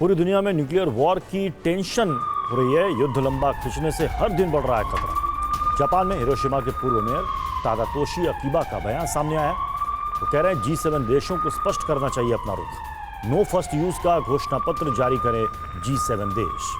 पूरी दुनिया में न्यूक्लियर वॉर की टेंशन हो रही है। युद्ध लंबा खिंचने से हर दिन बढ़ रहा है खतरा। जापान में हिरोशिमा के पूर्व मेयर तादातोशी अकीबा का बयान सामने आया। वो कह रहे हैं G7 देशों को स्पष्ट करना चाहिए अपना रुख। नो फर्स्ट यूज का घोषणा पत्र जारी करे G7 देश।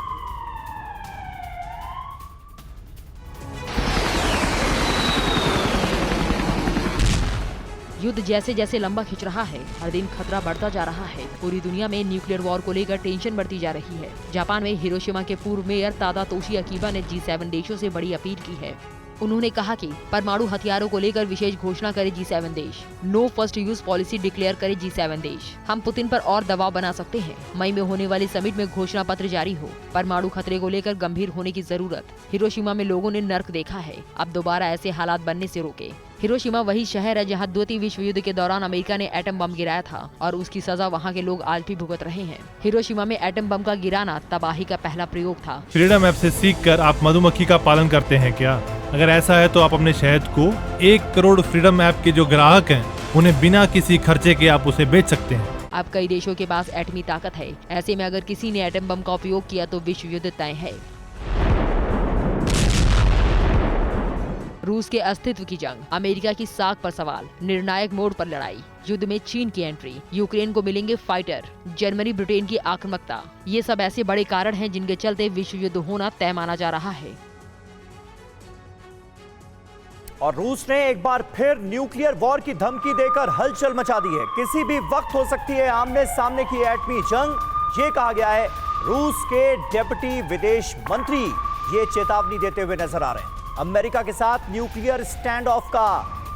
युद्ध जैसे जैसे लंबा खिंच रहा है, हर दिन खतरा बढ़ता जा रहा है। पूरी दुनिया में न्यूक्लियर वॉर को लेकर टेंशन बढ़ती जा रही है। जापान में हिरोशिमा के पूर्व मेयर तादातोशी अकीबा ने G7 देशों से बड़ी अपील की है। उन्होंने कहा कि परमाणु हथियारों को लेकर विशेष घोषणा करे G7 देश। No first use policy declare करे G7 देश। हम पुतिन पर और दबाव बना सकते हैं। मई में होने वाली समिट में घोषणा पत्र जारी हो। परमाणु खतरे को लेकर गंभीर होने की जरूरत। हिरोशिमा में लोगों ने नर्क देखा है, अब दोबारा ऐसे हालात बनने से रोके। हिरोशिमा वही शहर है जहां द्वितीय विश्व युद्ध के दौरान अमेरिका ने एटम बम गिराया था और उसकी सजा वहां के लोग आज भी भुगत रहे हैं। हिरोशिमा में एटम बम का गिराना तबाही का पहला प्रयोग था। फ्रीडम ऐप से सीखकर आप मधुमक्खी का पालन करते हैं क्या? अगर ऐसा है तो आप अपने शहद को 1 करोड़ फ्रीडम ऐप के जो ग्राहक हैं उन्हें बिना किसी खर्चे के आप उसे बेच सकते हैं। अब कई देशों के पास एटमी ताकत है। ऐसे में अगर किसी ने एटम बम का उपयोग किया तो विश्व युद्ध तय है। रूस के अस्तित्व की जंग, अमेरिका की साख पर सवाल, निर्णायक मोड़ पर लड़ाई, युद्ध में चीन की एंट्री, यूक्रेन को मिलेंगे फाइटर, जर्मनी ब्रिटेन की आक्रामकता, ये सब ऐसे बड़े कारण हैं जिनके चलते विश्व युद्ध होना तय माना जा रहा है। और रूस ने एक बार फिर न्यूक्लियर वॉर की धमकी देकर हलचल मचा दी है। किसी भी वक्त हो सकती है आमने सामने की एटमी जंग, ये कहा गया है। रूस के डेप्यूटी विदेश मंत्री ये चेतावनी देते हुए नजर आ रहे हैं। अमेरिका के साथ न्यूक्लियर स्टैंड ऑफ का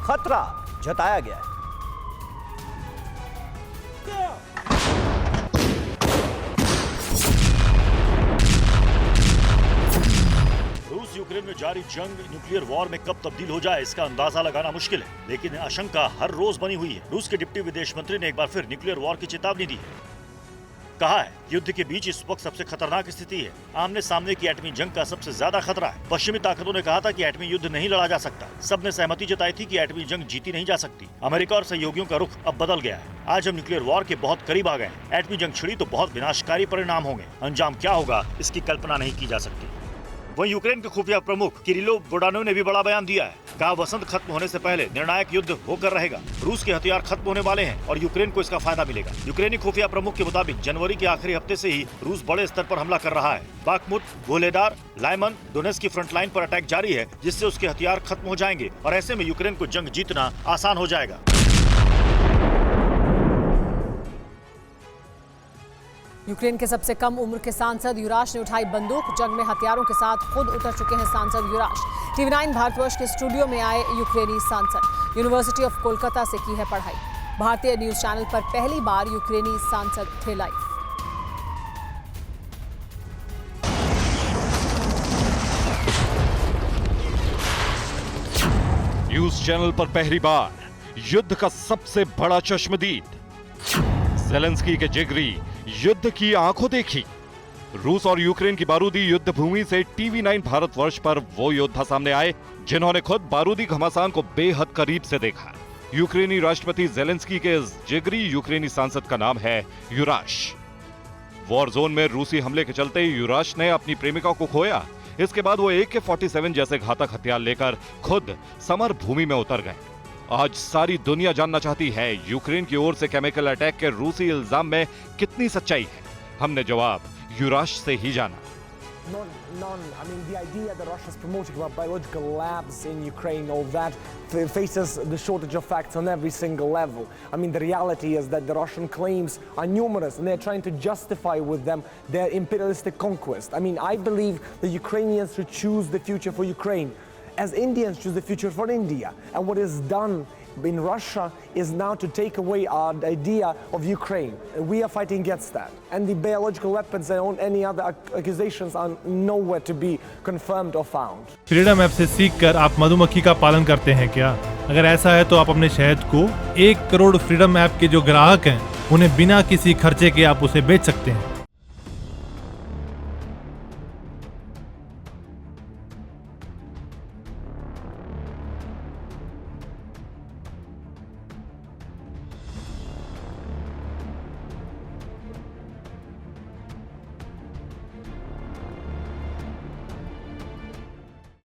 खतरा जताया गया है। रूस यूक्रेन में जारी जंग न्यूक्लियर वॉर में कब तब्दील हो जाए इसका अंदाजा लगाना मुश्किल है, लेकिन आशंका हर रोज बनी हुई है। रूस के डिप्टी विदेश मंत्री ने एक बार फिर न्यूक्लियर वॉर की चेतावनी दी है। कहा है युद्ध के बीच इस वक्त सबसे खतरनाक स्थिति है। आमने सामने की एटमी जंग का सबसे ज्यादा खतरा है। पश्चिमी ताकतों ने कहा था कि एटमी युद्ध नहीं लड़ा जा सकता। सबने सहमति जताई थी कि एटमी जंग जीती नहीं जा सकती। अमेरिका और सहयोगियों का रुख अब बदल गया है। आज हम न्यूक्लियर वॉर के बहुत करीब आ गए हैं। एटमी जंग छिड़ी तो बहुत विनाशकारी परिणाम होंगे। अंजाम क्या होगा इसकी कल्पना नहीं की जा सकती। वहीं यूक्रेन के खुफिया प्रमुख किरिलो बुडानोव ने भी बड़ा बयान दिया है। कहा वसंत खत्म होने से पहले निर्णायक युद्ध होकर रहेगा। रूस के हथियार खत्म होने वाले हैं और यूक्रेन को इसका फायदा मिलेगा। यूक्रेनी खुफिया प्रमुख के मुताबिक जनवरी के आखिरी हफ्ते से ही रूस बड़े स्तर पर हमला कर रहा है। बाखमुत, वोलेदार, लाइमन, डोनेट्स्क की फ्रंट लाइन पर अटैक जारी है, जिससे उसके हथियार खत्म हो जाएंगे और ऐसे में यूक्रेन को जंग जीतना आसान हो जाएगा। यूक्रेन के सबसे कम उम्र के सांसद युराश ने उठाई बंदूक। जंग में हथियारों के साथ खुद उतर चुके हैं सांसद युराश। TV9 भारतवर्ष के स्टूडियो में आए यूक्रेनी सांसद। यूनिवर्सिटी ऑफ कोलकाता से की है पढ़ाई। भारतीय न्यूज चैनल पर पहली बार यूक्रेनी सांसद थे लाइव। न्यूज चैनल पर पहली बार युद्ध का सबसे बड़ा चश्मदीद, ज़ेलेंस्की के जिगरी युद्ध की आंखों देखी। रूस और यूक्रेन की बारूदी युद्ध भूमि से TV9 भारतवर्ष पर वो योद्धा सामने आए जिन्होंने खुद बारूदी घमासान को बेहद करीब से देखा। यूक्रेनी राष्ट्रपति ज़ेलेंस्की के इस जिगरी यूक्रेनी सांसद का नाम है युराश। वॉर जोन में रूसी हमले के चलते युराश ने अपनी प्रेमिका को खोया। इसके बाद वो AK-47 जैसे घातक हथियार लेकर खुद समर भूमि में उतर गए। आज सारी दुनिया जानना चाहती है यूक्रेन की ओर से केमिकल अटैक के रूसी इल्जाम में कितनी सच्चाई है। हमने जवाब युराश से ही जाना। None. I mean, the idea that Russia is promoting about biological labs in Ukraine, all that, faces the shortage of facts on every single level. I mean, the reality is that the Russian claims are numerous and they're trying to justify with them their imperialistic conquest. I mean, I believe the Ukrainians should choose the future for Ukraine, as Indians choose the future for India. And what is done in Russia is now to take away our idea of Ukraine. We are fighting against that. And the biological weapons and any other accusations are nowhere to be confirmed or found. Freedom app से सीखकर आप मधुमक्खी का पालन करते हैं क्या? अगर ऐसा है तो आप अपने शहद को 1 करोड़ फ्रीडम ऐप के जो ग्राहक हैं उन्हें बिना किसी खर्चे के आप उसे बेच सकते हैं।